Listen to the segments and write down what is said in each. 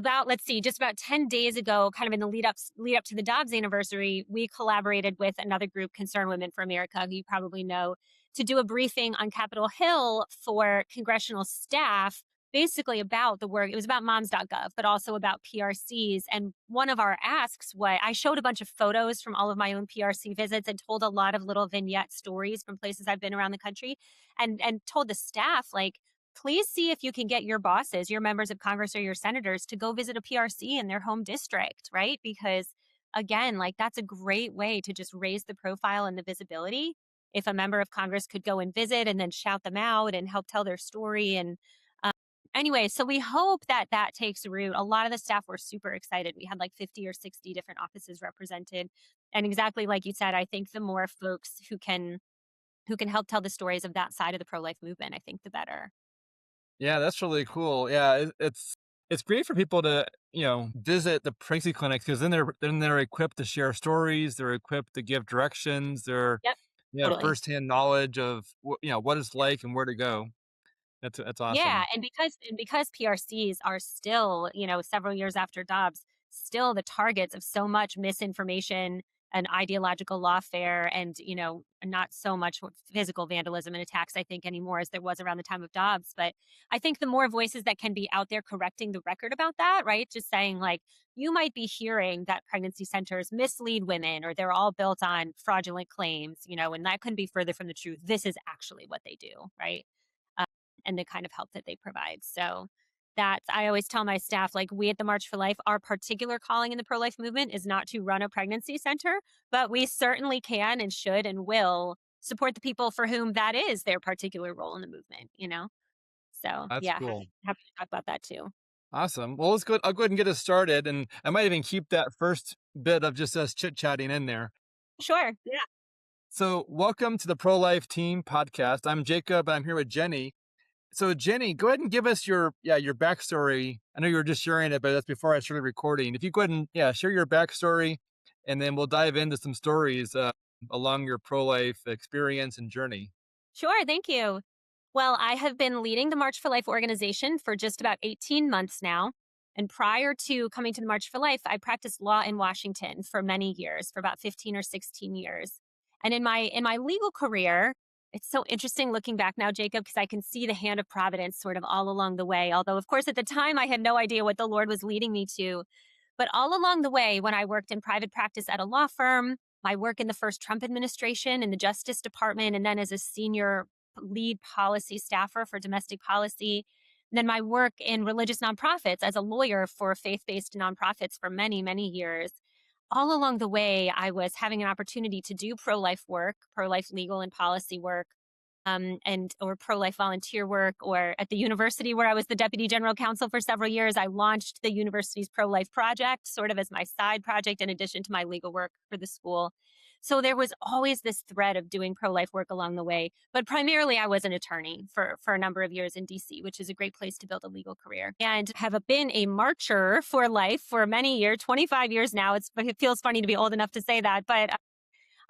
let's see, just about 10 days ago, kind of in the lead up to the Dobbs anniversary, we collaborated with another group, Concerned Women for America, who you probably know, to do a briefing on Capitol Hill for congressional staff, basically about the work. It was about moms.gov, but also about PRCs. And one of our asks, what I showed a bunch of photos from all of my own PRC visits and told a lot of little vignette stories from places I've been around the country, and told the staff, like, please see if you can get your bosses, your members of Congress or your senators to go visit a PRC in their home district, right? Because again, like, that's a great way to just raise the profile and the visibility. If a member of Congress could go and visit and then shout them out and help tell their story. And um, anyway, so we hope that that takes root. A lot of the staff were super excited. We had like 50 or 60 different offices represented. And exactly like you said, I think the more folks who can help tell the stories of that side of the pro-life movement, I think the better. Yeah, that's really cool. Yeah, it's great for people to visit the pregnancy clinics because then they're equipped to share stories. They're equipped to give directions. They're Yep. Totally. firsthand knowledge of what it's like and where to go. That's Yeah, awesome. and because PRCs are still, several years after Dobbs, still the targets of so much misinformation and ideological lawfare, and not so much physical vandalism and attacks, I think, anymore as there was around the time of Dobbs. But I think the more voices that can be out there correcting the record about that, right? Just saying, like, you might be hearing that pregnancy centers mislead women or they're all built on fraudulent claims, and that couldn't be further from the truth. This is actually what they do, right? And the kind of help that they provide. So that's, I always tell my staff, like, we at the March for Life, our particular calling in the pro life movement is not to run a pregnancy center, but we certainly can and should and will support the people for whom that is their particular role in the movement. So That's yeah, cool. happy to talk about that too. Awesome. Well, let's go. I'll go ahead and get us started, and I might even keep that first bit of just us chit chatting in there. Sure. Yeah. So, welcome to the Pro Life Team podcast. I'm Jacob, and I'm here with Jenny. So, Jenny, go ahead and give us your backstory. I know you were just sharing it, but that's before I started recording. If you go ahead and share your backstory, and then we'll dive into some stories along your pro life experience and journey. Sure. Thank you. Well, I have been leading the March for Life organization for just about 18 months now. And prior to coming to the March for Life, I practiced law in Washington for many years, for about 15 or 16 years. And in my legal career, it's so interesting looking back now, Jacob, because I can see the hand of providence sort of all along the way. Although, of course, at the time I had no idea what the Lord was leading me to. But all along the way, when I worked in private practice at a law firm, my work in the first Trump administration in the Justice Department, and then as a senior lead policy staffer for domestic policy. And then my work in religious nonprofits as a lawyer for faith based nonprofits for many, many years. All along the way, I was having an opportunity to do pro life work, pro life legal and policy work, and or pro life volunteer work. Or at the university where I was the deputy general counsel for several years, I launched the university's pro life project, sort of as my side project, in addition to my legal work for the school. So there was always this thread of doing pro life work along the way. But primarily, I was an attorney for a number of years in DC, which is a great place to build a legal career. And have been a marcher for life for many years, 25 years now. It feels funny to be old enough to say that, but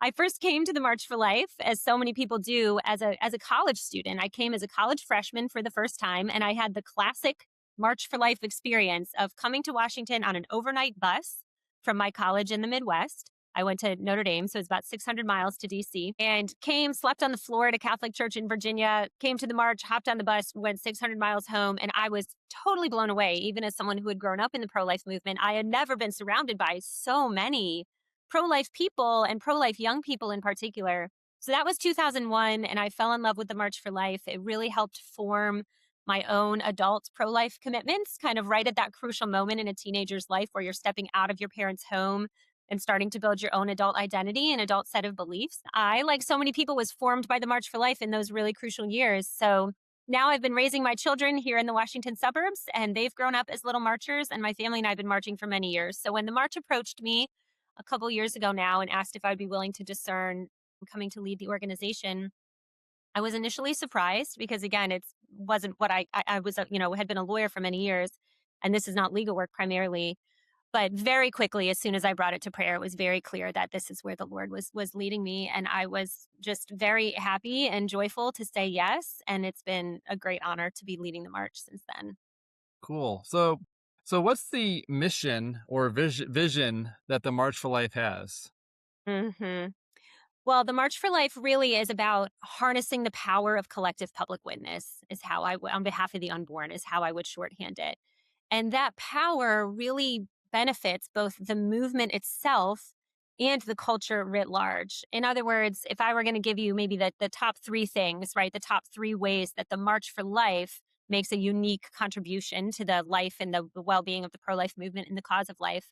I first came to the March for Life, as so many people do, as a college student. I came as a college freshman for the first time, and I had the classic March for Life experience of coming to Washington on an overnight bus from my college in the Midwest. I went to Notre Dame, so it's about 600 miles to DC, and came, slept on the floor at a Catholic church in Virginia, came to the march, hopped on the bus, went 600 miles home, and I was totally blown away. Even as someone who had grown up in the pro life movement, I had never been surrounded by so many pro-life people and pro-life young people in particular. So that was 2001, and I fell in love with the March for Life. It really helped form my own adult pro-life commitments, kind of right at that crucial moment in a teenager's life where you're stepping out of your parents' home and starting to build your own adult identity and adult set of beliefs. I, like so many people, was formed by the March for Life in those really crucial years. So now I've been raising my children here in the Washington suburbs, and they've grown up as little marchers, and my family and I have been marching for many years. So when the march approached me a couple years ago now and asked if I'd be willing to discern coming to lead the organization, I was initially surprised because, again, it wasn't what I was, had been a lawyer for many years, and this is not legal work primarily. But very quickly, as soon as I brought it to prayer, it was very clear that this is where the Lord was leading me, and I was just very happy and joyful to say yes. And it's been a great honor to be leading the march since then. Cool. So, So, what's the mission or vision that the March for Life has? Hmm. Well, the March for Life really is about harnessing the power of collective public witness, is how on behalf of the unborn, is how I would shorthand it. And that power really benefits both the movement itself and the culture writ large. In other words, if I were going to give you maybe the top three things, right, the top three ways that the March for Life makes a unique contribution to the life and the well being of the pro life movement and the cause of life.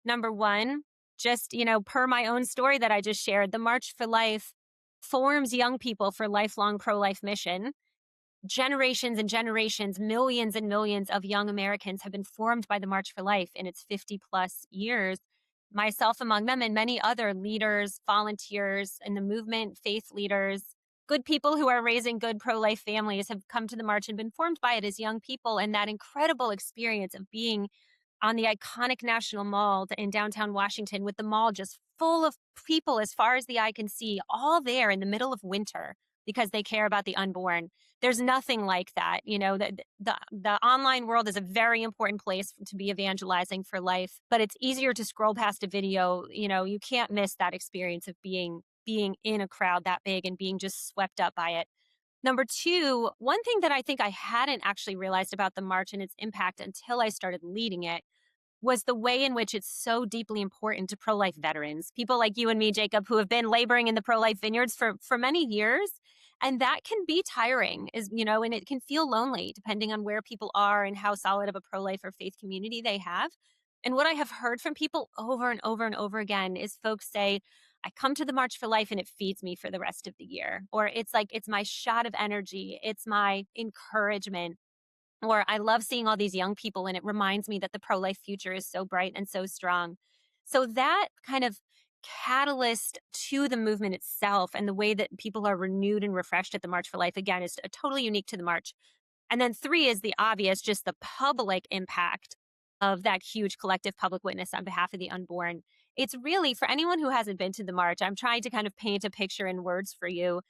Number one, just, per my own story that I just shared, the March for Life forms young people for lifelong pro life mission. Generations and generations, millions and millions of young Americans have been formed by the March for Life in its 50 plus years, myself among them, and many other leaders, volunteers in the movement, faith leaders, good people who are raising good pro life families have come to the march and been formed by it as young people. And that incredible experience of being on the iconic National Mall in downtown Washington, with the mall just full of people as far as the eye can see, all there in the middle of winter because they care about the unborn. There's nothing like that. The online world is a very important place to be evangelizing for life, but it's easier to scroll past a video. You can't miss that experience of being in a crowd that big and being just swept up by it. Number two, one thing that I think I hadn't actually realized about the march and its impact until I started leading it was the way in which it's so deeply important to pro-life veterans, people like you and me, Jacob, who have been laboring in the pro-life vineyards for many years. And that can be tiring, and it can feel lonely depending on where people are and how solid of a pro-life or faith community they have. And what I have heard from people over and over and over again is folks say, I come to the March for Life and it feeds me for the rest of the year. Or it's like, it's my shot of energy. It's my encouragement. Or I love seeing all these young people and it reminds me that the pro life future is so bright and so strong. So that kind of catalyst to the movement itself and the way that people are renewed and refreshed at the March for Life again is totally unique to the March. And then three is the obvious, just the public impact of that huge collective public witness on behalf of the unborn. It's really for anyone who hasn't been to the March, I'm trying to kind of paint a picture in words for you.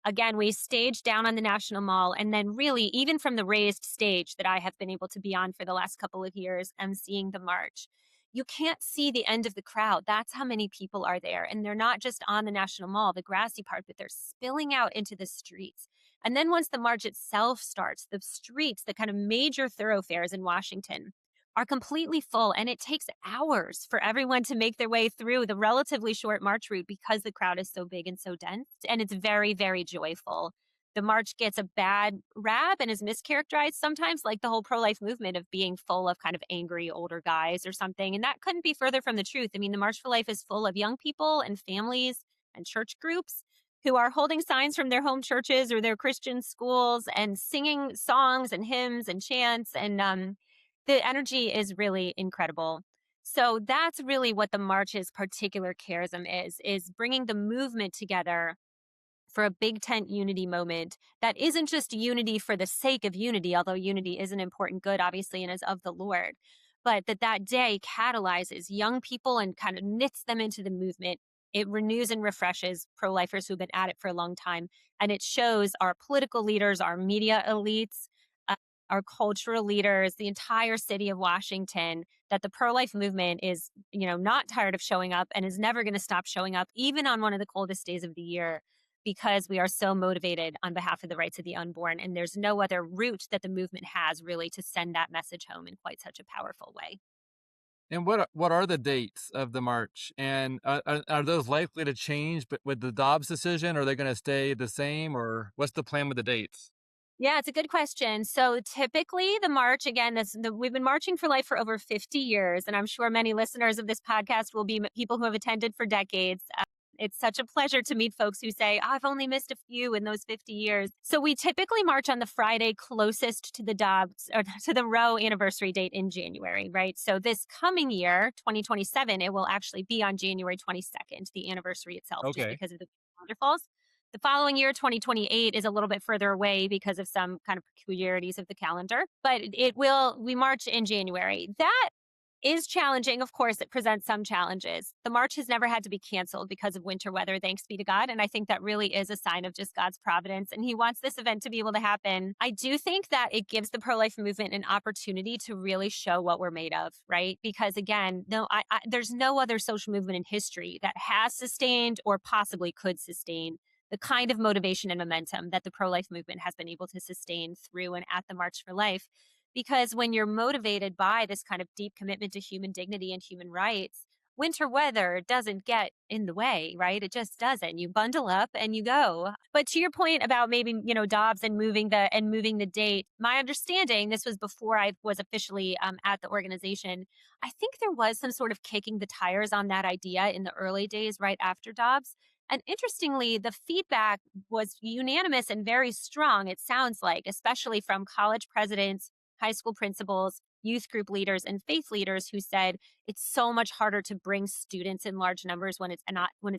Again, we staged down on the National Mall. And then, really, even from the raised stage that I have been able to be on for the last couple of years, and seeing the march, you can't see the end of the crowd. That's how many people are there. And they're not just on the National Mall, the grassy part, but they're spilling out into the streets. And then, once the march itself starts, the streets, the kind of major thoroughfares in Washington, are completely full. And it takes hours for everyone to make their way through the relatively short march route because the crowd is so big and so dense. And it's very, very joyful. The march gets a bad rap and is mischaracterized sometimes, like the whole pro life movement of being full of kind of angry older guys or something. And that couldn't be further from the truth. I mean, the March for Life is full of young people and families and church groups who are holding signs from their home churches or their Christian schools and singing songs and hymns and chants. And the energy is really incredible. So that's really what the march's particular charism is bringing the movement together for a big tent unity moment that isn't just unity for the sake of unity, although unity is an important good, obviously, and is of the Lord, but that day catalyzes young people and kind of knits them into the movement. It renews and refreshes pro lifers who've been at it for a long time. And it shows our political leaders, our media elites, uh, our cultural leaders, the entire city of Washington, that the pro life movement is, not tired of showing up and is never going to stop showing up, even on one of the coldest days of the year, because we are so motivated on behalf of the rights of the unborn. And there's no other route that the movement has really to send that message home in quite such a powerful way. And what are the dates of the march? And are those likely to change? But with the Dobbs decision, are they going to stay the same, or what's the plan with the dates? Yeah, it's a good question. So typically, the march again, we've been marching for life for over 50 years, and I'm sure many listeners of this podcast will be people who have attended for decades. It's such a pleasure to meet folks who say, I've only missed a few in those 50 years. So we typically march on the Friday closest to the Dobbs or to the Roe anniversary date in January, right? So this coming year, 2027, it will actually be on January 22nd, the anniversary itself, just Okay. because of the calendar falls. The following year, 2028, is a little bit further away because of some kind of peculiarities of the calendar, but we march in January. That is challenging. Of course, it presents some challenges. The march has never had to be canceled because of winter weather, thanks be to God. And I think that really is a sign of just God's providence. And He wants this event to be able to happen. I do think that it gives the pro life movement an opportunity to really show what we're made of, right? Because again, no, there's no other social movement in history that has sustained or possibly could sustain the kind of motivation and momentum that the pro life movement has been able to sustain through and at the March for Life. Because when you're motivated by this kind of deep commitment to human dignity and human rights, winter weather doesn't get in the way, right? It just doesn't. You bundle up and you go. But to your point about maybe, Dobbs and moving the date, my understanding, this was before I was officially at the organization. I think there was some sort of kicking the tires on that idea in the early days right after Dobbs. And interestingly, the feedback was unanimous and very strong, it sounds like, especially from college presidents, high school principals, youth group leaders, and faith leaders who said it's so much harder to bring students in large numbers when it's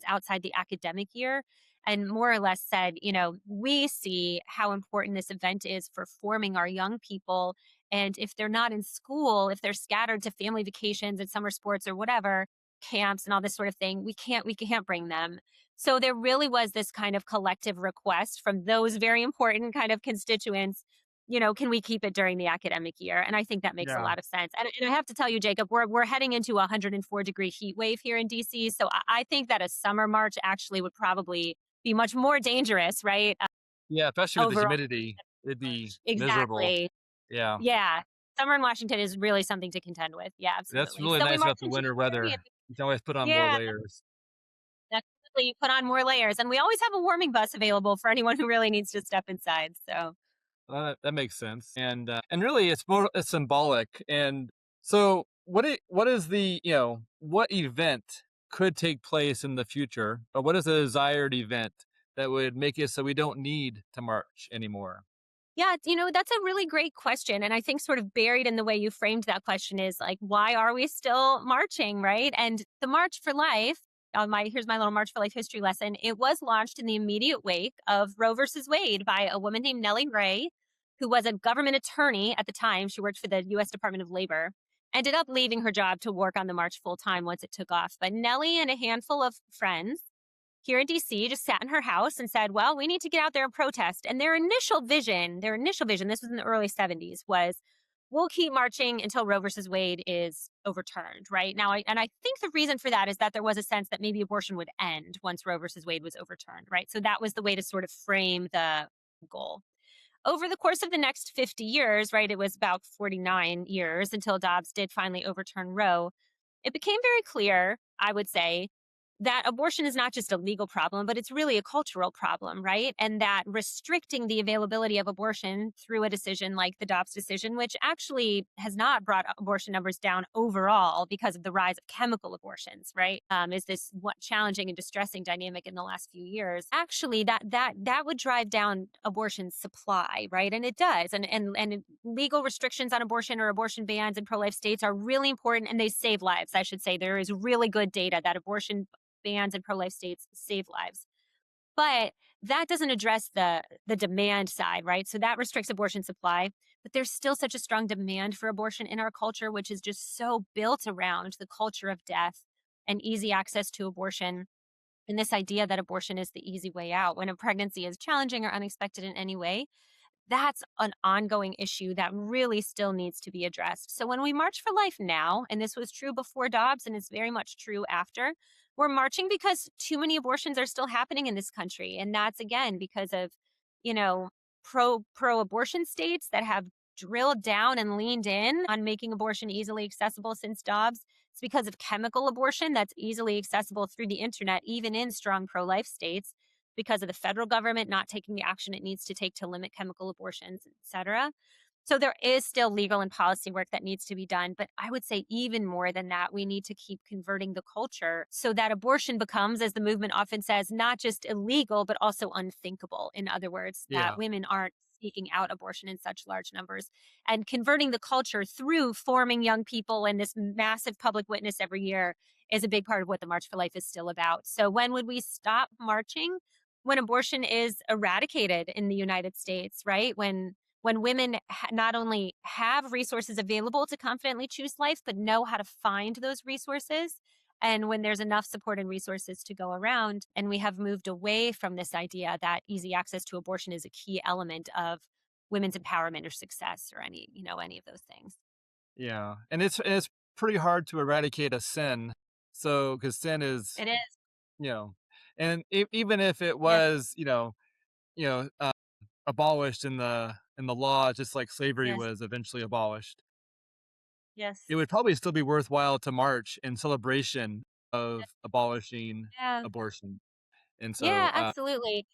outside the academic year. And more or less said, we see how important this event is for forming our young people. And if they're not in school, if they're scattered to family vacations and summer sports or whatever, camps and all this sort of thing, we can't bring them. So there really was this kind of collective request from those very important kind of constituents, can we keep it during the academic year? And I think that makes a Yeah. lot of sense. And I have to tell you, Jacob, we're heading into a 104-degree heat wave here in DC. So I think that a summer march actually would probably be much more dangerous, right? Yeah, especially with the Overall, humidity, it'd be miserable. exactly. Yeah. Yeah. Summer in Washington is really something to contend with. Yeah, That's absolutely. really So we nice march about the into winter the weather. You can always put on more yeah, layers. definitely you put on more layers. And we always have a warming bus available for anyone who really needs to step inside. So That makes sense, and really, it's symbolic. And so, what is what event could take place in the future, or what is a desired event that would make it so we don't need to march anymore? yeah, that's a really great question. And I think sort of buried in the way you framed that question is like, why are we still marching, right? And the March for Life, here's my little March for Life history lesson. It was launched in the immediate wake of Roe versus Wade by a woman named Nellie Gray, who was a government attorney at the time. She worked for the US Department of Labor, ended up leaving her job to work on the march full time once it took off. But Nellie and a handful of friends here in DC just sat in her house and said, well, we need to get out there and protest. And their initial vision, this was in the early 70s, was we'll keep marching until Roe versus Wade is overturned, right? Now, I think the reason for that is that there was a sense that maybe abortion would end once Roe versus Wade was overturned, right? So that was the way to sort of frame the goal. Over the course of the next 50 years, right, it was about 49 years until Dobbs did finally overturn Roe. It became very clear, I would say, that abortion is not just a legal problem, but it's really a cultural problem, right? And that restricting the availability of abortion through a decision like the Dobbs decision, which actually has not brought abortion numbers down overall because of the rise of chemical abortions, right? Is this what challenging and distressing dynamic in the last few years? Actually, that would drive down abortion supply, right? And it does. And legal restrictions on abortion or abortion bans in pro-life states are really important, and they save lives. I should say there is really good data that abortion bans in pro-life states save lives. But that doesn't address the demand side, right? So that restricts abortion supply. But there's still such a strong demand for abortion in our culture, which is just so built around the culture of death and easy access to abortion. And this idea that abortion is the easy way out when a pregnancy is challenging or unexpected in any way, that's an ongoing issue that really still needs to be addressed. So when we march for life now, and this was true before Dobbs and it's very much true after, we're marching because too many abortions are still happening in this country. And that's again because of, you know, pro abortion states that have drilled down and leaned in on making abortion easily accessible since Dobbs. It's because of chemical abortion that's easily accessible through the internet, even in strong pro life states, because of the federal government not taking the action it needs to take to limit chemical abortions, et cetera. So there is still legal and policy work that needs to be done. But I would say even more than that, we need to keep converting the culture so that abortion becomes, as the movement often says, not just illegal, but also unthinkable. In other words, that Yeah. women aren't seeking out abortion in such large numbers, and converting the culture through forming young people and this massive public witness every year is a big part of what the March for Life is still about. So when would we stop marching? When abortion is eradicated in the United States, right? when women not only have resources available to confidently choose life, but know how to find those resources. And when there's enough support and resources to go around, and we have moved away from this idea that easy access to abortion is a key element of women's empowerment or success or any of those things. Yeah, and it's pretty hard to eradicate a sin. So, because sin is, It is. you know, and even if it Yes. was, you know, uh, abolished in the law, just like slavery Yes. was eventually abolished, Yes. it would probably still be worthwhile to march in celebration of abolishing Yeah. abortion. And so, Yeah, absolutely.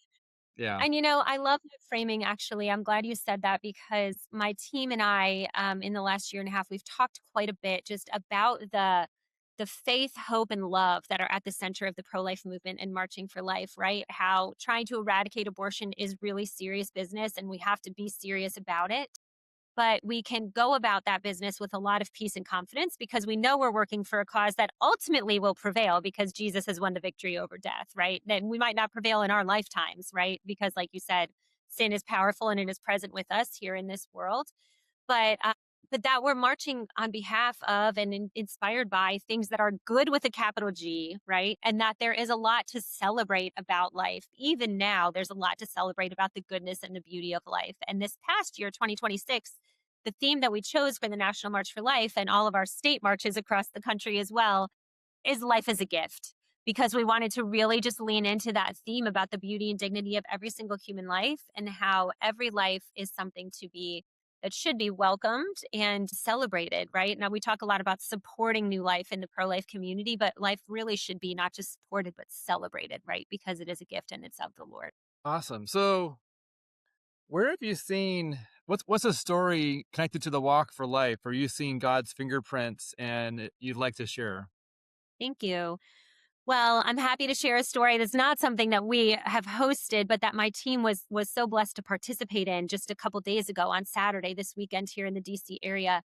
yeah, And I love that framing actually. I'm glad you said that because my team and I, in the last year and a half, we've talked quite a bit just about the faith, hope, and love that are at the center of the pro-life movement and marching for life, right? How trying to eradicate abortion is really serious business and we have to be serious about it. But we can go about that business with a lot of peace and confidence because we know we're working for a cause that ultimately will prevail because Jesus has won the victory over death, right? Then we might not prevail in our lifetimes, right? Because, like you said, sin is powerful and it is present with us here in this world. But but that we're marching on behalf of and inspired by things that are good with a capital G, right? And that there is a lot to celebrate about life. Even now, there's a lot to celebrate about the goodness and the beauty of life. And this past year, 2026, the theme that we chose for the National March for Life and all of our state marches across the country as well is life as a gift because we wanted to really just lean into that theme about the beauty and dignity of every single human life and how every life is something to be that should be welcomed and celebrated, right? Now we talk a lot about supporting new life in the pro-life community, but life really should be not just supported but celebrated, right? Because it is a gift and it's of the Lord. awesome. So, where have you seen what's a story connected to the walk for life? Are you seeing God's fingerprints and you'd like to share? Thank you. Well, I'm happy to share a story that's not something that we have hosted, but that my team was so blessed to participate in just a couple days ago on Saturday this weekend here in the DC area.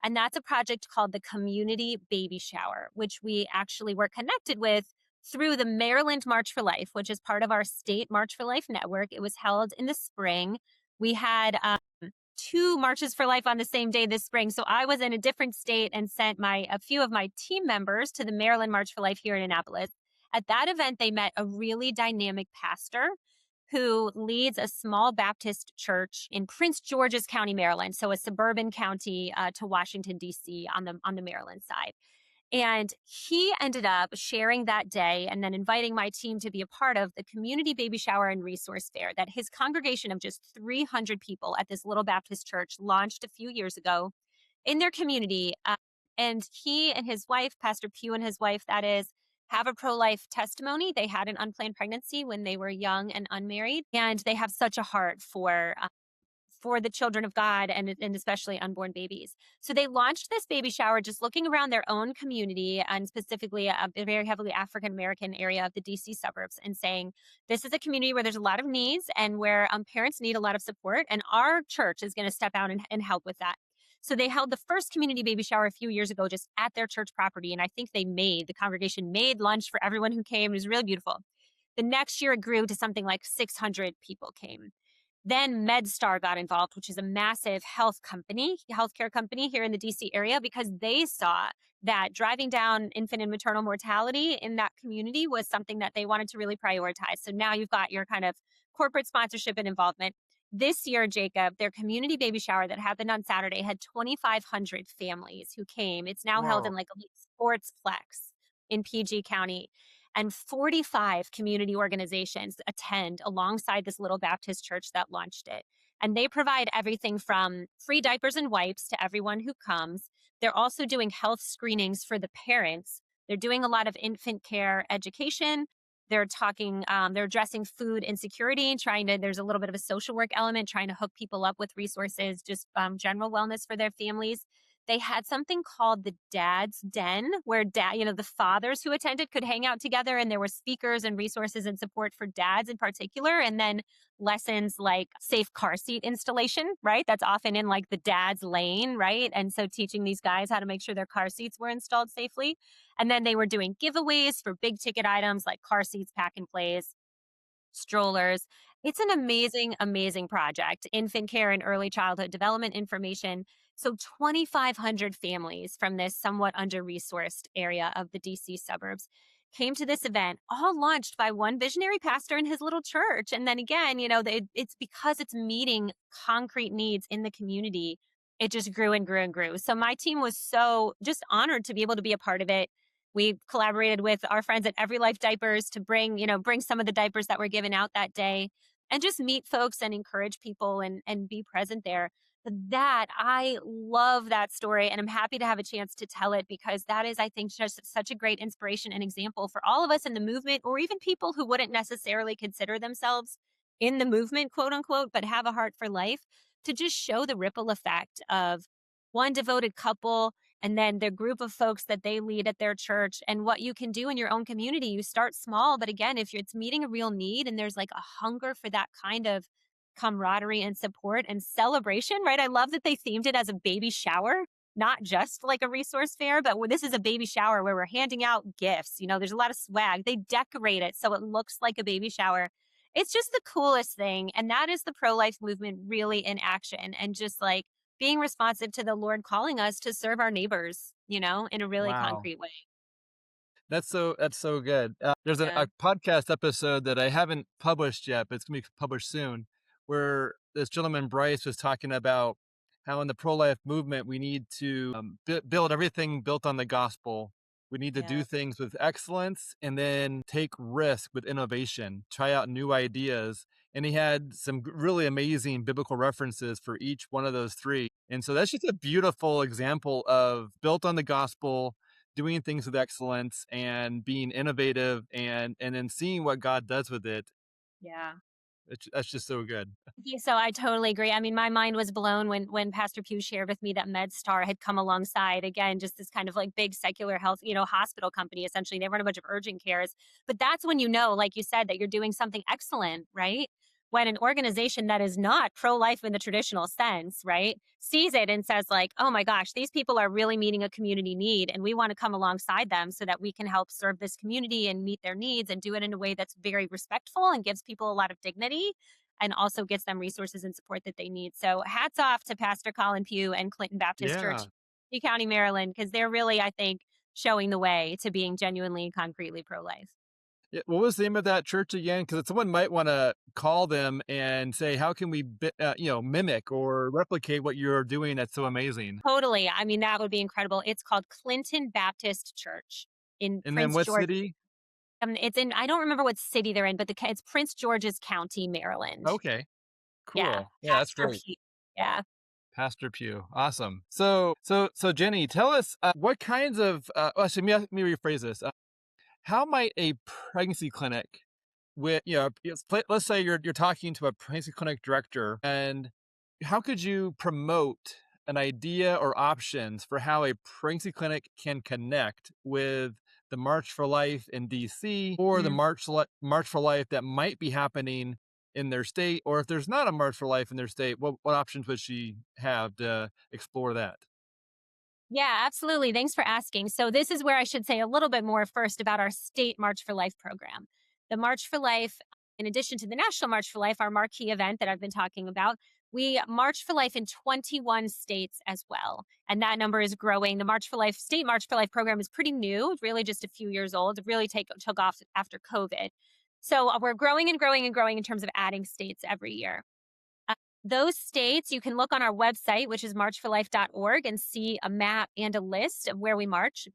And that's a project called the Community Baby Shower, which we actually were connected with through the Maryland March for Life, which is part of our state March for Life network. It was held in the spring. We had two marches for life on the same day this spring. So I was in a different state and sent my a few of my team members to the Maryland March for Life here in Annapolis. At that event, they met a really dynamic pastor who leads a small Baptist church in Prince George's County, Maryland, so a suburban county to Washington D.C. on the Maryland side. And he ended up sharing that day and then inviting my team to be a part of the community baby shower and resource fair that his congregation of just 300 people at this little Baptist church launched a few years ago in their community. And he and his wife, Pastor Pugh and his wife, that is, have a pro life testimony. They had an unplanned pregnancy when they were young and unmarried. And they have such a heart for the children of God and especially unborn babies. So they launched this baby shower just looking around their own community and specifically a very heavily African American area of the DC suburbs and saying, this is a community where there's a lot of needs and where parents need a lot of support. And our church is going to step out and help with that. So they held the first community baby shower a few years ago just at their church property. And I think the congregation made lunch for everyone who came. It was really beautiful. The next year it grew to something like 600 people came. Then MedStar got involved, which is a massive healthcare company here in the DC area, because they saw that driving down infant and maternal mortality in that community was something that they wanted to really prioritize. So now you've got your kind of corporate sponsorship and involvement. This year, Jacob, their community baby shower that happened on Saturday had 2,500 families who came. It's now held in Whoa. like a sportsplex in PG County and 45 community organizations attend alongside this little Baptist church that launched it. And they provide everything from free diapers and wipes to everyone who comes. They're also doing health screenings for the parents. They're doing a lot of infant care education. They're addressing food insecurity, there's a little bit of a social work element, trying to hook people up with resources, just general wellness for their families. They had something called the Dad's Den, where the fathers who attended could hang out together, and there were speakers and resources and support for dads in particular, and then lessons like safe car seat installation, right? That's often in like the dad's lane, right? And so teaching these guys how to make sure their car seats were installed safely. And then they were doing giveaways for big ticket items like car seats, pack and plays. strollers. It's an amazing, amazing project. Infant care and early childhood development information. So 2,500 families from this somewhat under-resourced area of the DC suburbs came to this event, all launched by one visionary pastor in his little church. And then again, it's because it's meeting concrete needs in the community. It just grew and grew and grew. So my team was so just honored to be able to be a part of it. We collaborated with our friends at Every Life Diapers to bring some of the diapers that were given out that day and just meet folks and encourage people and be present there. But that I love that story and I'm happy to have a chance to tell it because that is, I think, just such a great inspiration and example for all of us in the movement or even people who wouldn't necessarily consider themselves in the movement, quote unquote, but have a heart for life to just show the ripple effect of one devoted couple and then the group of folks that they lead at their church and what you can do in your own community. You start small, but again, if it's meeting a real need and there's like a hunger for that kind of camaraderie and support and celebration, right? I love that they themed it as a baby shower, not just like a resource fair, but this is a baby shower where we're handing out gifts. There's a lot of swag. They decorate it so it looks like a baby shower. It's just the coolest thing. And that is the pro life movement really in action and just like being responsive to the Lord calling us to serve our neighbors, in a really Wow. concrete way. That's so good. There's Yeah. a podcast episode that I haven't published yet, but it's gonna be published soon, where this gentleman Bryce was talking about how in the pro-life movement we need to build everything built on the gospel. We need to do Yeah. things with excellence and then take risk with innovation, try out new ideas. And he had some really amazing biblical references for each one of those three. And so that's just a beautiful example of built on the gospel, doing things with excellence and being innovative and then seeing what God does with it. Yeah. That's just so good. Yeah, so I totally agree. I mean, my mind was blown when Pastor Pugh shared with me that MedStar had come alongside again, just this kind of like big secular health, hospital company. Essentially, they run a bunch of urgent cares. But that's when like you said, that you're doing something excellent, right? When an organization that is not pro-life in the traditional sense, right, sees it and says like, "Oh my gosh, these people are really meeting a community need, and we want to come alongside them so that we can help serve this community and meet their needs and do it in a way that's very respectful and gives people a lot of dignity." And also gets them resources and support that they need. So hats off to Pastor Colin Pugh and Clinton Baptist Church, Yeah. Lee County, Maryland, because they're really, I think, showing the way to being genuinely, concretely pro-life. Yeah, what was the name of that church again? Because someone might want to call them and say, "How can we, mimic or replicate what you're doing? That's so amazing." Totally. I mean, that would be incredible. It's called Clinton Baptist Church in And then Prince what George. city? It's in, I don't remember what city they're in, but it's Prince George's County, Maryland. Okay, Yeah. cool. Yeah, that's Pastor great. Pete. Yeah. Pastor Pugh, awesome. So Jenny, tell us what kinds of. Actually, let me rephrase this. How might a pregnancy clinic with let's say you're talking to a pregnancy clinic director, and how could you promote an idea or options for how a pregnancy clinic can connect with the March for Life in DC or the March for Life that might be happening in their state, or if there's not a March for Life in their state, what options would she have to explore that? Yeah, absolutely. Thanks for asking. So, this is where I should say a little bit more first about our state March for Life program. The March for Life, in addition to the National March for Life, our marquee event that I've been talking about, we March for Life in 21 states as well. And that number is growing. The March for Life, State March for Life program is pretty new, really just a few years old. It really took off after COVID. So, we're growing and growing and growing in terms of adding states every year. Uh, those states, you can look on our website, which is marchforlife.org, and see a map and a list of where we march.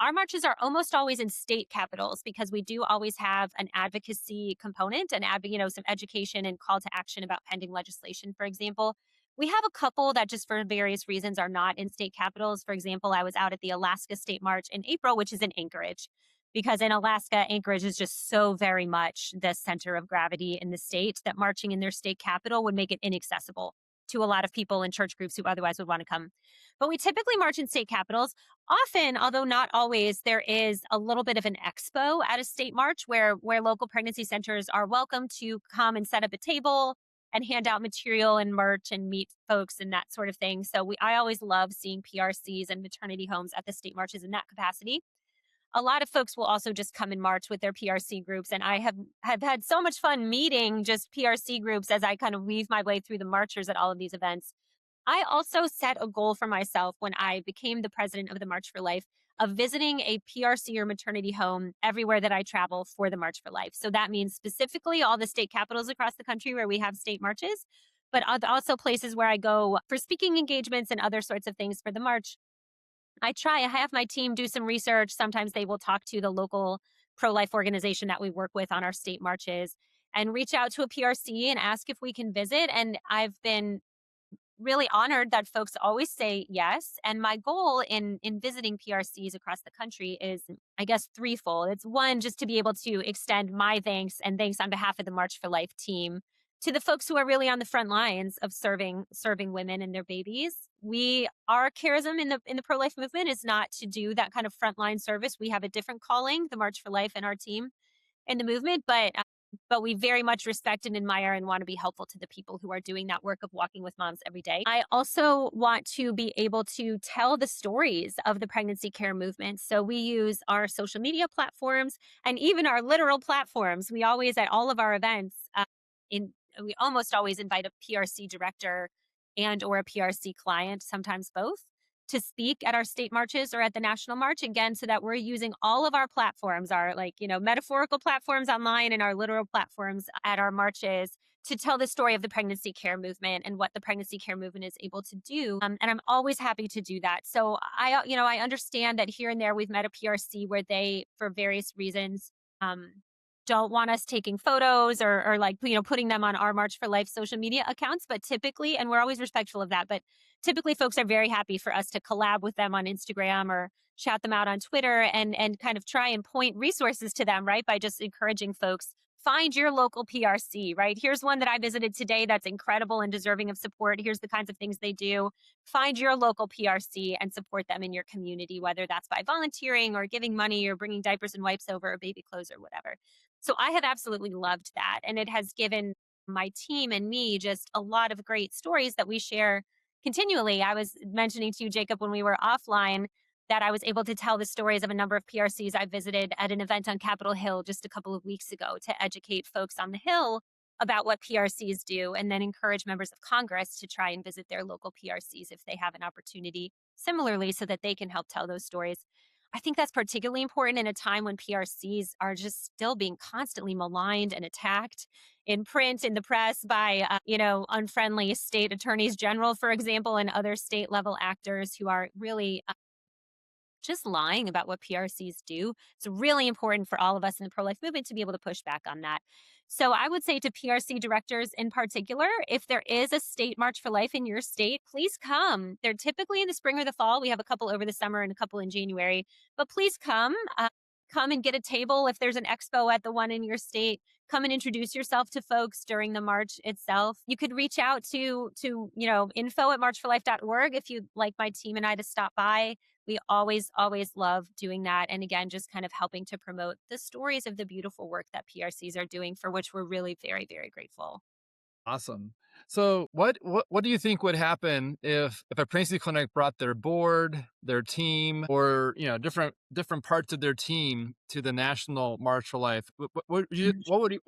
Our marches are almost always in state capitals because we do always have an advocacy component and some education and call to action about pending legislation, for example. We have a couple that just for various reasons are not in state capitals. For example, I was out at the Alaska State March in April, which is in Anchorage because in Alaska, Anchorage is just so very much the center of gravity in the state that marching in their state capital would make it inaccessible to a lot of people and church groups who otherwise would want to come. But we typically march in state capitals. Often, although not always, there is a little bit of an expo at a state march where local pregnancy centers are welcome to come and set up a table and hand out material and merch and meet folks and that sort of thing. So I always love seeing PRCs and maternity homes at the state marches in that capacity. a lot of folks will also just come and march with their PRC groups. And I have had so much fun meeting just PRC groups as I kind of weave my way through the marchers at all of these events. I also set a goal for myself when I became the president of the March for Life of visiting a PRC or maternity home everywhere that I travel for the March for Life. So that means specifically all the state capitals across the country where we have state marches, but also places where I go for speaking engagements and other sorts of things for the march. I have my team do some research. Sometimes they will talk to the local pro life organization that we work with on our state marches and reach out to a PRC and ask if we can visit. And I've been really honored that folks always say yes. And my goal in visiting PRCs across the country is, I guess, threefold. It's one, just to be able to extend my thanks and thanks on behalf of the March for Life team to the folks who are really on the front lines of serving women and their babies. We Our charism in the pro life movement is not to do that kind of frontline service. We have a different calling, the March for Life, and our team in the movement, but we very much respect and admire and want to be helpful to the people who are doing that work of walking with moms every day. I also want to be able to tell the stories of the pregnancy care movement. So we use our social media platforms and even our literal platforms. We always, at all of our events, in we almost always invite a PRC director and or a PRC client, sometimes both, to speak at our state marches or at the national march, again, so that we're using all of our platforms, our, like, metaphorical platforms online and our literal platforms at our marches, to tell the story of the pregnancy care movement and what the pregnancy care movement is able to do. And I'm always happy to do that. So I understand that here and there we've met a PRC where they, for various reasons, um, don't want us taking photos or like, putting them on our March for Life social media accounts. But typically, and we're always respectful of that, but typically folks are very happy for us to collab with them on Instagram or shout them out on Twitter and kind of try and point resources to them, right? By just encouraging folks, find your local PRC, right? Here's one that I visited today that's incredible and deserving of support. Here's the kinds of things they do. Find your local PRC and support them in your community, whether that's by volunteering or giving money or bringing diapers and wipes over or baby clothes or whatever. So I have absolutely loved that. And it has given my team and me just a lot of great stories that we share continually. I was mentioning to you, Jacob, when we were offline, that I was able to tell the stories of a number of PRCs I visited at an event on Capitol Hill just a couple of weeks ago to educate folks on the Hill about what PRCs do and then encourage members of Congress to try and visit their local PRCs if they have an opportunity similarly so that they can help tell those stories. I think that's particularly important in a time when PRCs are just still being constantly maligned and attacked in print, in the press by, unfriendly state attorneys general, for example, and other state level actors who are really just lying about what PRCs do. It's really important for all of us in the pro life movement to be able to push back on that. So I would say to PRC directors in particular, if there is a state March for Life in your state, please come. They're typically in the spring or the fall. We have a couple over the summer and a couple in January, but please come. Come and get a table if there's an expo at the one in your state. Come and introduce yourself to folks during the march itself. You could reach out to info at marchforlife.org if you'd like my team and I to stop by. We always love doing that. And again, just kind of helping to promote the stories of the beautiful work that PRCs are doing, for which we're really very, very grateful. Awesome. So what do you think would happen if a pregnancy clinic brought their board, their team, or different parts of their team to the National March for Life? What do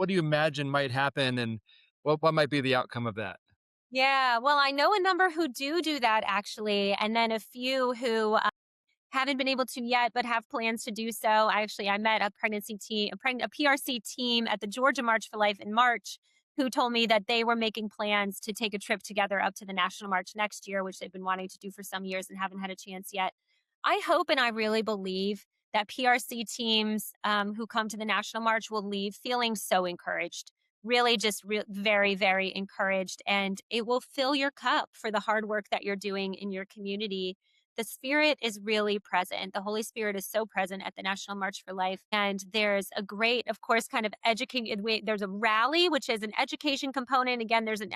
you imagine might happen, and what might be the outcome of that? Yeah, well, I know a number who do that actually, and then a few who haven't been able to yet, but have plans to do so. I met a pregnancy team, a PRC team at the Georgia March for Life in March, who told me that they were making plans to take a trip together up to the National March next year, which they've been wanting to do for some years and haven't had a chance yet. I hope and I really believe that PRC teams who come to the National March will leave feeling so encouraged, really just very, very encouraged. And it will fill your cup for the hard work that you're doing in your community. The spirit is really present. The Holy Spirit is so present at the National March for Life. And there's a great, of course, kind of educating. There's a rally, which is an education component. Again, there's an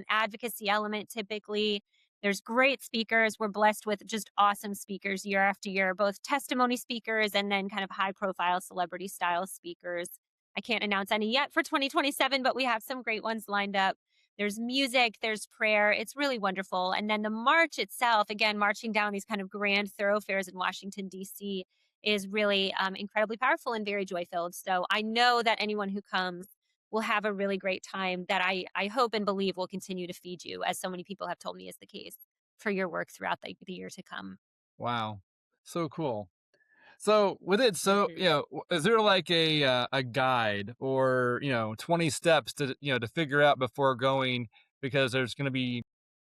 advocacy element typically. There's great speakers. We're blessed with just awesome speakers year after year, both testimony speakers and then kind of high profile celebrity style speakers. I can't announce any yet for 2027, but we have some great ones lined up. There's music, there's prayer. It's really wonderful. And then the march itself, again, marching down these kind of grand thoroughfares in Washington, D.C., is really incredibly powerful and very joy filled. So I know that anyone who comes will have a really great time that I hope and believe will continue to feed you, as so many people have told me is the case for your work throughout the year to come. Wow. So cool. So with it, so Mhm. is there like a guide or 20 steps to to figure out before going because there's going to be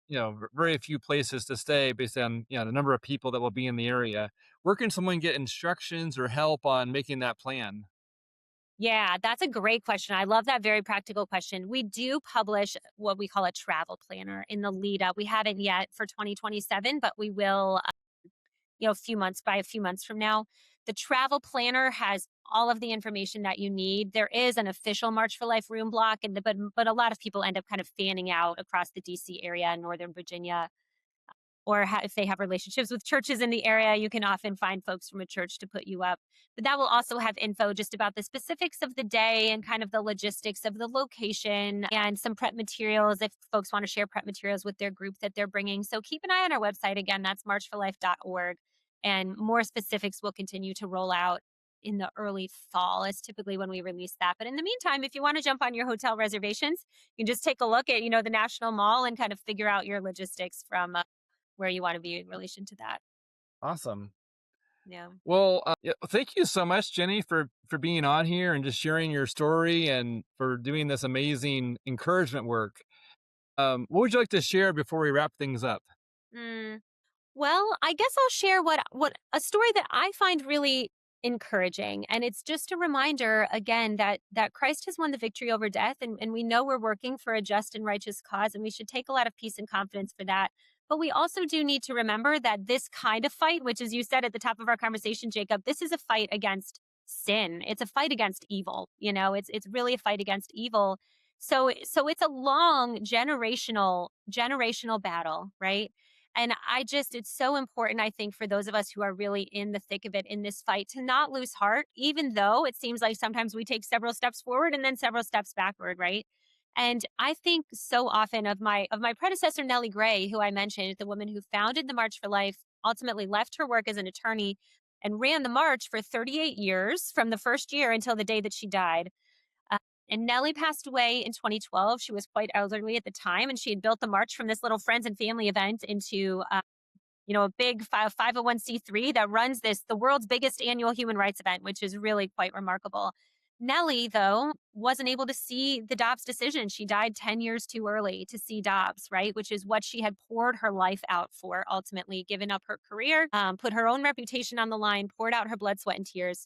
very few places to stay based on the number of people that will be in the area. Where can someone get instructions or help on making that plan? Yeah, that's a great question. I love that very practical question. We do publish what we call a travel planner in the lead up. We haven't yet for 2027, but we will, a few months by a few months from now. The travel planner has all of the information that you need. There is an official March for Life room block, and but a lot of people end up kind of fanning out across the DC area and Northern Virginia, or if they have relationships with churches in the area, you can often find folks from a church to put you up. But that will also have info just about the specifics of the day and kind of the logistics of the location and some prep materials if folks want to share prep materials with their group that they're bringing. So keep an eye on our website. Again, that's marchforlife.org. And more specifics will continue to roll out in the early fall is typically when we release that. But in the meantime, if you want to jump on your hotel reservations, you can just take a look at, the National Mall and kind of figure out your logistics from where you want to be in relation to that. Awesome. Yeah. Well, yeah, thank you so much, Jenny, for being on here and just sharing your story and for doing this amazing encouragement work. What would you like to share before we wrap things up? Mm. Well, I guess I'll share what a story that I find really encouraging, and it's just a reminder again that Christ has won the victory over death, and we know we're working for a just and righteous cause, and we should take a lot of peace and confidence for that. But we also do need to remember that this kind of fight, which as you said at the top of our conversation, Jacob, this is a fight against sin. It's a fight against evil. It's really a fight against evil. So it's a long generational battle, right? And it's so important, I think, for those of us who are really in the thick of it in this fight to not lose heart, even though it seems like sometimes we take several steps forward and then several steps backward, right? And I think so often of my predecessor, Nellie Gray, who I mentioned, the woman who founded the March for Life, ultimately left her work as an attorney and ran the march for 38 years from the first year until the day that she died. Uh, and Nellie passed away in 2012. She was quite elderly at the time, and she had built the march from this little friends and family event into, a big 501c3 that runs the world's biggest annual human rights event, which is really quite remarkable. Nellie, though, wasn't able to see the Dobbs decision. She died 10 years too early to see Dobbs, right? Which is what she had poured her life out for, ultimately, given up her career, put her own reputation on the line, poured out her blood, sweat, and tears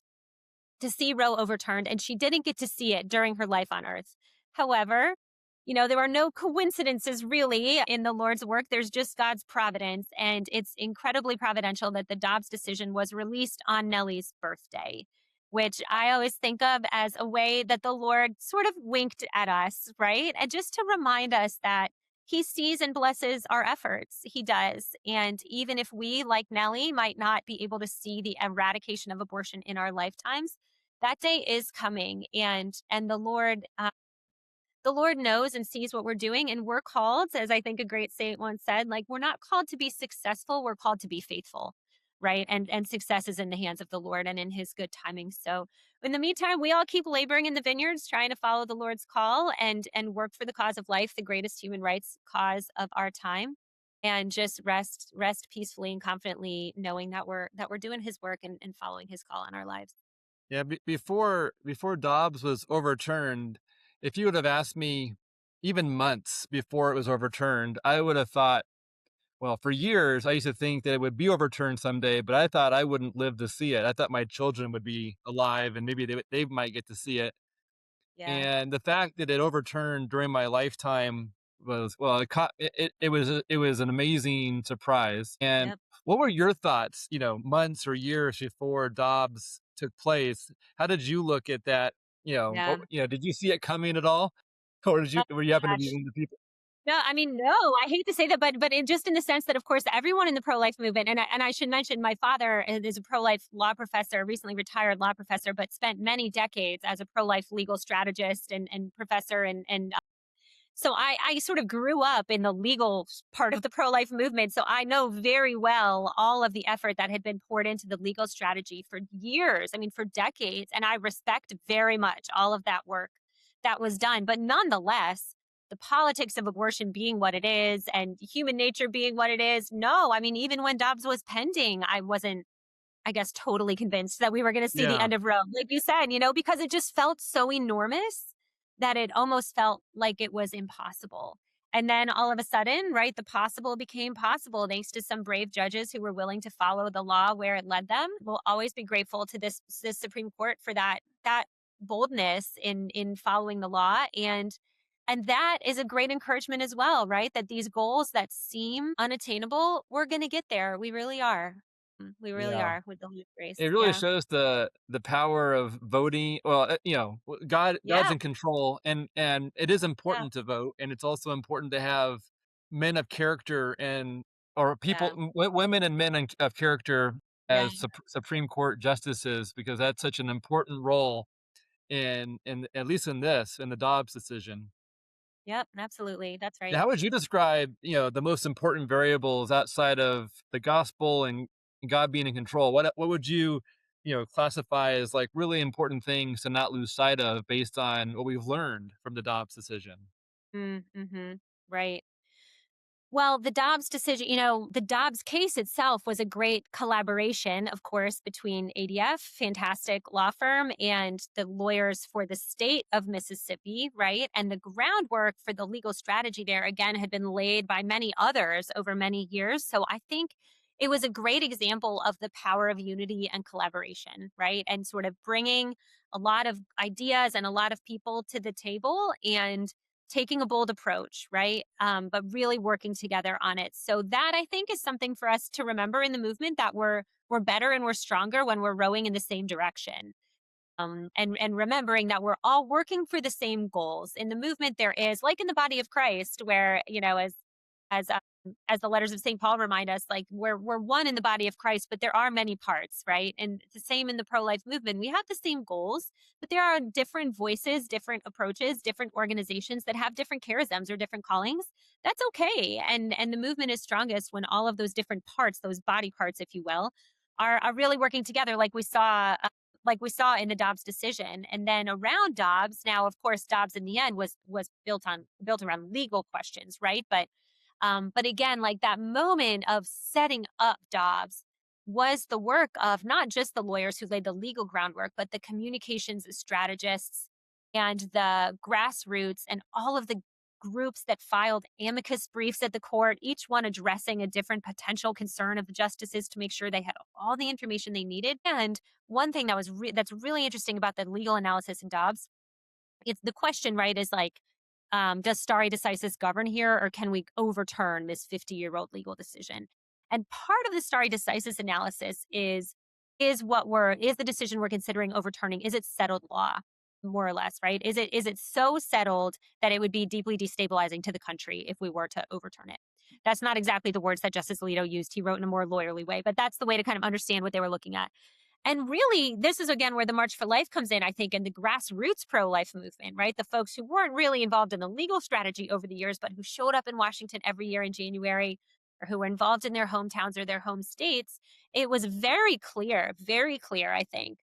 to see Roe overturned, and she didn't get to see it during her life on earth. However, there are no coincidences really in the Lord's work. There's just God's providence. And it's incredibly providential that the Dobbs decision was released on Nellie's birthday, which I always think of as a way that the Lord sort of winked at us, right? And just to remind us that he sees and blesses our efforts. He does. And even if we, like Nellie, might not be able to see the eradication of abortion in our lifetimes, that day is coming. And the Lord knows and sees what we're doing, and we're called, as I think a great saint once said, like we're not called to be successful, we're called to be faithful, right? And success is in the hands of the Lord and in his good timing. So in the meantime, we all keep laboring in the vineyards, trying to follow the Lord's call and work for the cause of life, the greatest human rights cause of our time. And just rest peacefully and confidently knowing that we're doing his work and following his call on our lives. Yeah, before Dobbs was overturned, if you would have asked me even months before it was overturned, I would have thought, well, for years I used to think that it would be overturned someday, but I thought I wouldn't live to see it. I thought my children would be alive and maybe they might get to see it. Yeah. And the fact that it overturned during my lifetime was, well, it was an amazing surprise. And Yep. what were your thoughts, months or years before Dobbs took place? How did you look at that? Yeah. Did you see it coming at all? Or Oh were you happen to be gosh. one of the people? No, I mean, no, I hate to say that, but just in the sense that, of course, everyone in the pro-life movement, and I should mention, my father is a pro-life law professor, recently retired law professor, but spent many decades as a pro-life legal strategist and professor, and So I sort of grew up in the legal part of the pro life movement. So I know very well all of the effort that had been poured into the legal strategy for years. I mean, for decades. And I respect very much all of that work that was done. But nonetheless, the politics of abortion being what it is and human nature being what it is, no, I mean, even when Dobbs was pending, I wasn't, I guess, totally convinced that we were going to see the Yeah. end of Rome, like you said, because it just felt so enormous that it almost felt like it was impossible. And then all of a sudden, right, the possible became possible thanks to some brave judges who were willing to follow the law where it led them. We'll always be grateful to this Supreme Court for that boldness in following the law, and that is a great encouragement as well, right? That these goals that seem unattainable, we're going to get there. We really are. We really Yeah. are with the Holy grace. It really Yeah. shows the power of voting. Well, God's Yeah. in control, and it is Yeah. important to vote, and it's also important to have men of character and or people, Yeah. women and men of character Yeah. as Supreme Court justices, because that's such an important role in at least in the Dobbs decision. Yep. Absolutely. That's Yeah, right. how would you describe, the most important variables outside of the gospel and God being in control? What would you, classify as like really important things to not lose sight of based on what we've learned from the Dobbs decision? Mm-hmm. Right. Well, the Dobbs decision, the Dobbs case itself was a great collaboration, of course, between ADF, fantastic law firm, and the lawyers for the state of Mississippi, right? And the groundwork for the legal strategy there, again, had been laid by many others over many years. So I think it was a great example of the power of unity and collaboration, right? And sort of bringing a lot of ideas and a lot of people to the table and taking a bold approach, right? But really working together on it. So that I think is something for us to remember in the movement that we're better and we're stronger when we're rowing in the same direction. And remembering that we're all working for the same goals in the movement. There is, like in the body of Christ, where as as the letters of St. Paul remind us, like we're one in the body of Christ, but there are many parts, right? And the same in the pro life movement. We have the same goals, but there are different voices, different approaches, different organizations that have different charisms or different callings. That's okay, and the movement is strongest when all of those different parts, those body parts, if you will, are really working together, like we saw in the Dobbs decision. And then around Dobbs, now of course Dobbs in the end was built around legal questions, right? But again, like that moment of setting up Dobbs was the work of not just the lawyers who laid the legal groundwork, but the communications strategists and the grassroots and all of the groups that filed amicus briefs at the court, each one addressing a different potential concern of the justices to make sure they had all the information they needed. And one thing that's really interesting about the legal analysis in Dobbs, it's the question, right, is like, does stare decisis govern here, or can we overturn this 50-year-old legal decision? And part of the stare decisis analysis is the decision we're considering overturning, is it settled law, more or less, right? Is it so settled that it would be deeply destabilizing to the country if we were to overturn it? That's not exactly the words that Justice Alito used. He wrote in a more lawyerly way, but that's the way to kind of understand what they were looking at. And really, this is again where the March for Life comes in, I think, in the grassroots pro life movement, right? The folks who weren't really involved in the legal strategy over the years, but who showed up in Washington every year in January, or who were involved in their hometowns or their home states. It was very clear, I think,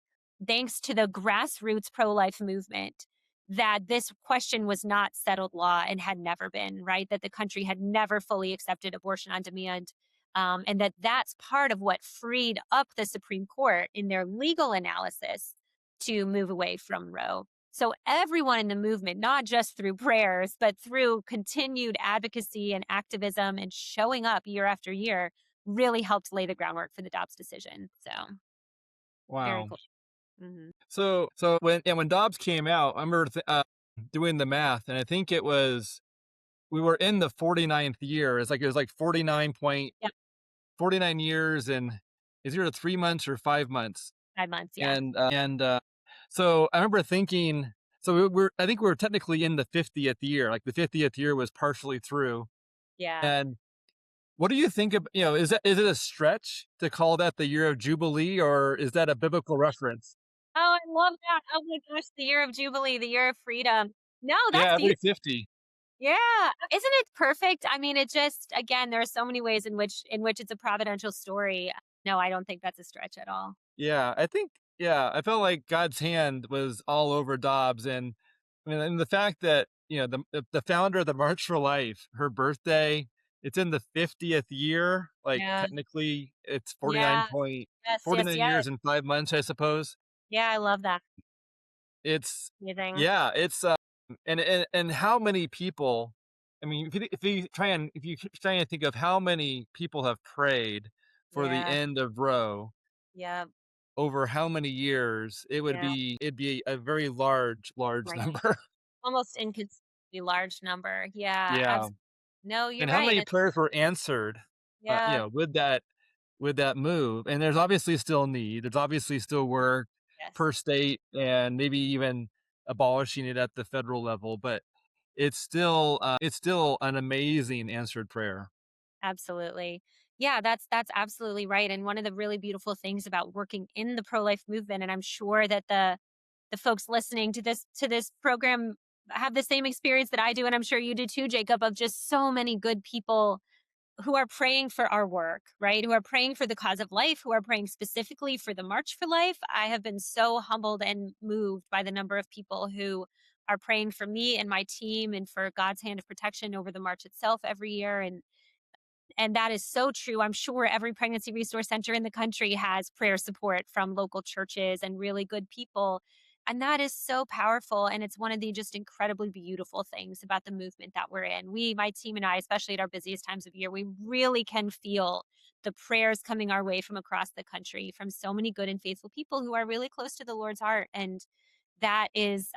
thanks to the grassroots pro life movement, that this question was not settled law and had never been, right? That the country had never fully accepted abortion on demand, and that's part of what freed up the Supreme Court in their legal analysis to move away from Roe. So everyone in the movement, not just through prayers, but through continued advocacy and activism and showing up year after year, really helped lay the groundwork for the Dobbs decision. So very Wow. cool. Hmm. So when Dobbs came out, I remember doing the math, and I think it was we were in the 49th year. It was like Yeah, 49 years and is it 3 months or 5 months? 5 months. Yeah, And so I remember thinking, so I think we were technically in the 50th year, like the 50th year was partially through. yeah. And what do you think of, is it a stretch to call that the year of Jubilee, or is that a biblical reference? Oh, I love that. Oh my gosh, the year of Jubilee, the year of freedom. No, Yeah, that's every beautiful. 50. Yeah. Isn't it perfect? I mean, it just again, there are so many ways in which it's a providential story. No, I don't think that's a stretch at all. Yeah, I think I felt like God's hand was all over Dobbs, and I mean, and the fact that, the founder of the March for Life, her birthday, it's in the 50th year, like, Yeah. technically, it's Yeah. Yes, yes, 49 yes. years and 5 months, I suppose. Yeah, I love that. It's Amazing. yeah, it's, and how many people I mean, if you try and think of how many people have prayed for the Yeah. end of Roe Yeah. over how many years, Yeah. it'd be a very large Right. number. Almost inconceivably large number. Yeah. Yeah, No, you're and how right. many It's prayers were answered, yeah. with that move, and there's obviously still need, there's obviously still work Yes. per state and maybe even abolishing it at the federal level, but it's still an amazing answered prayer. Absolutely. Yeah, that's absolutely right. And one of the really beautiful things about working in the pro-life movement, and I'm sure that the folks listening to this program have the same experience that I do, and I'm sure you do too, Jacob, of just so many good people who are praying for our work, right? Who are praying for the cause of life, who are praying specifically for the March for Life. I have been so humbled and moved by the number of people who are praying for me and my team and for God's hand of protection over the march itself every year. And that is so true. I'm sure every pregnancy resource center in the country has prayer support from local churches and really good people. And that is so powerful. And it's one of the just incredibly beautiful things about the movement that we're in. We, my team and I, especially at our busiest times of year, we really can feel the prayers coming our way from across the country from so many good and faithful people who are really close to the Lord's heart. And that is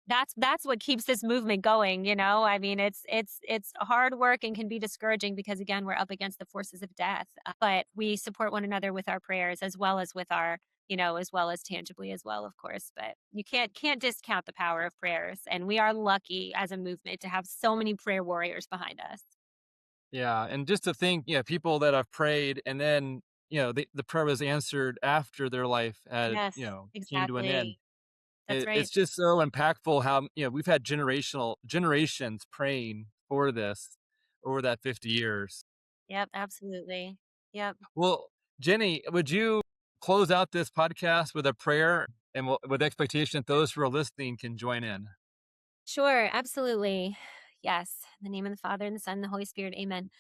that's what keeps this movement going, you know? I mean, it's hard work and can be discouraging because again, we're up against the forces of death, but we support one another with our prayers as well as with our, as well as tangibly as well, of course, but you can't discount the power of prayers, and we are lucky as a movement to have so many prayer warriors behind us. Yeah, and just to think, people that have prayed and then, the prayer was answered after their life had, Yes, came to an end. exactly. That's right. It's just so impactful how, we've had generations praying for this over that 50 years. Yep, absolutely. Yep. Well, Jenny, would you close out this podcast with a prayer and with expectation that those who are listening can join in? Sure, absolutely. Yes. In the name of the Father and the Son and the Holy Spirit. Amen.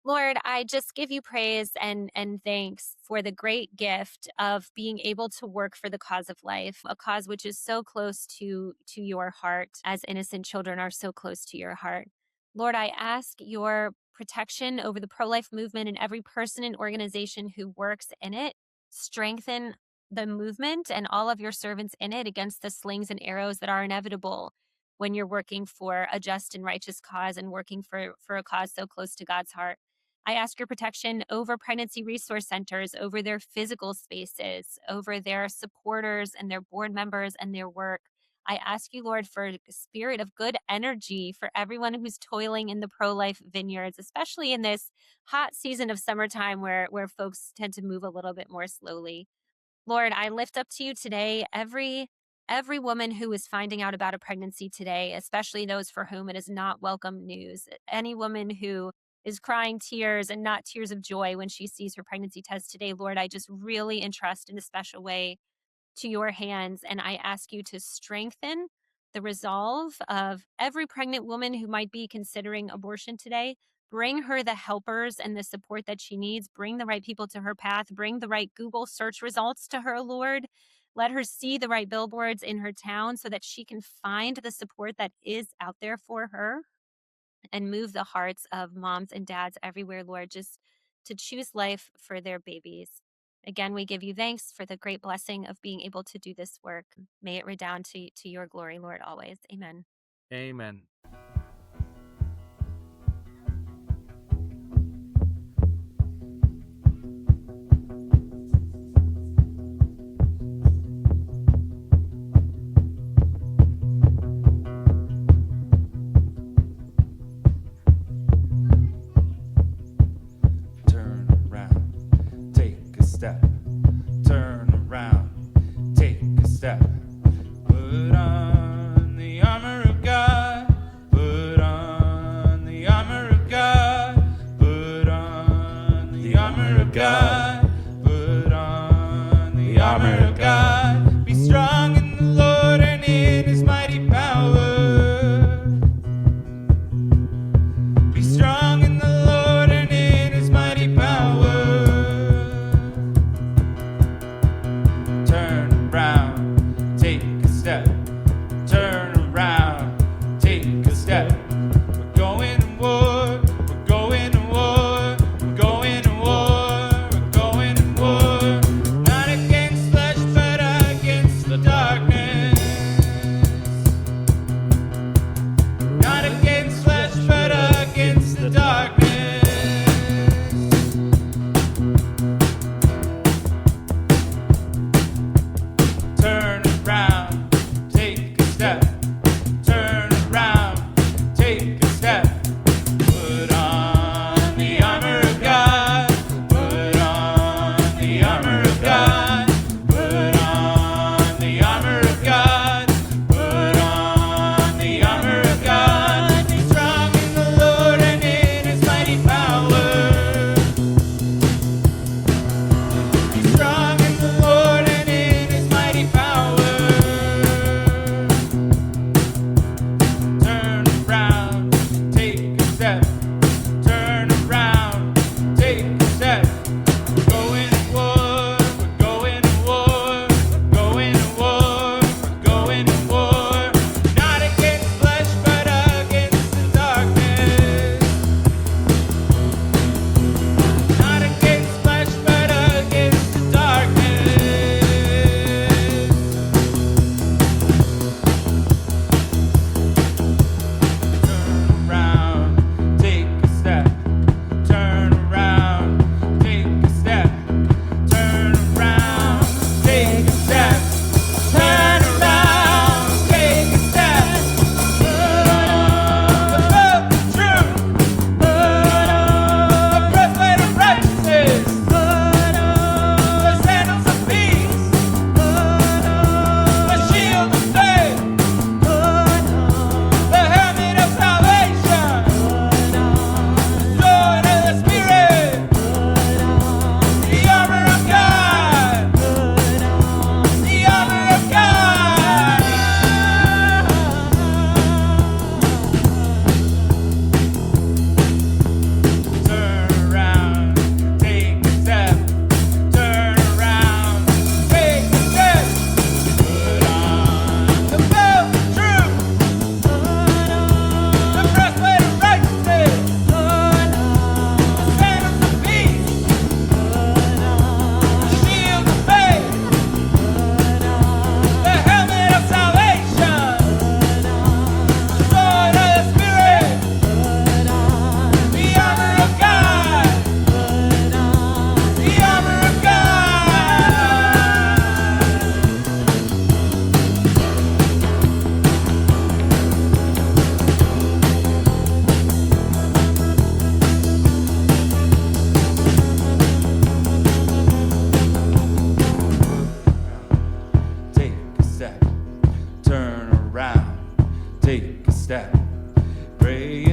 Lord, I just give you praise and thanks for the great gift of being able to work for the cause of life, a cause which is so close to your heart, as innocent children are so close to your heart. Lord, I ask your protection over the pro-life movement and every person and organization who works in it. Strengthen the movement and all of your servants in it against the slings and arrows that are inevitable when you're working for a just and righteous cause and working for a cause so close to God's heart. I ask your protection over pregnancy resource centers, over their physical spaces, over their supporters and their board members and their work. I ask you, Lord, for a spirit of good energy for everyone who's toiling in the pro life vineyards, especially in this hot season of summertime where folks tend to move a little bit more slowly. Lord, I lift up to you today every woman who is finding out about a pregnancy today, especially those for whom it is not welcome news. Any woman who is crying tears and not tears of joy when she sees her pregnancy test today, Lord, I just really entrust in a special way to your hands. And I ask you to strengthen the resolve of every pregnant woman who might be considering abortion today. Bring her the helpers and the support that she needs. Bring the right people to her path. Bring the right Google search results to her, Lord. Let her see the right billboards in her town so that she can find the support that is out there for her and move the hearts of moms and dads everywhere, Lord, just to choose life for their babies. Again, we give you thanks for the great blessing of being able to do this work. May it redound to your glory, Lord, always. Amen. Amen. Turn around, take a step. Turn around, take a step. Put on the armor of God. of God. Be strong in the Lord and in his mighty power. Be strong in the Lord and in his mighty power. Turn around, take a step. Turn around, take a step. We're going to war, we're going to war, we're going to war, we're going to war. Not against flesh, but against the darkness. Not against flesh, but against the darkness. Turn around, take a step. Turn around, take a step. Put on the armor of God. Put on the armor of God. Put on the armor of God. Put on the armor of God. Be strong in the Lord and in his mighty power. Be strong in the Lord and in his mighty power. Turn around, take a step. Turn around, take a step. We're going to war, we're going to war, we're going to war, we're going to war. Not against flesh, but against the darkness. Not against flesh, but against the darkness. Turn around, take a step. Turn around, take a step. Turn around, take a step. Turn around, take a step. Put on the belt of truth. Put on the breastplate of righteousness. Put on the sandals of peace. Put on the shield of faith. Put on the helmet of salvation. Put on sword of the Spirit. Put on the armor of God. Put on the armor of God. Turn around, take a step. Turn around, take a step. Put on the belt of truth. Put on the breastplate of righteousness. Put on the sandals of peace. Put on the shield of faith. Put on the helmet of salvation. Put on the sword of the Spirit. Put on the armor of God. Put on the armor of God. Take a step. Turn around, take a step. Pray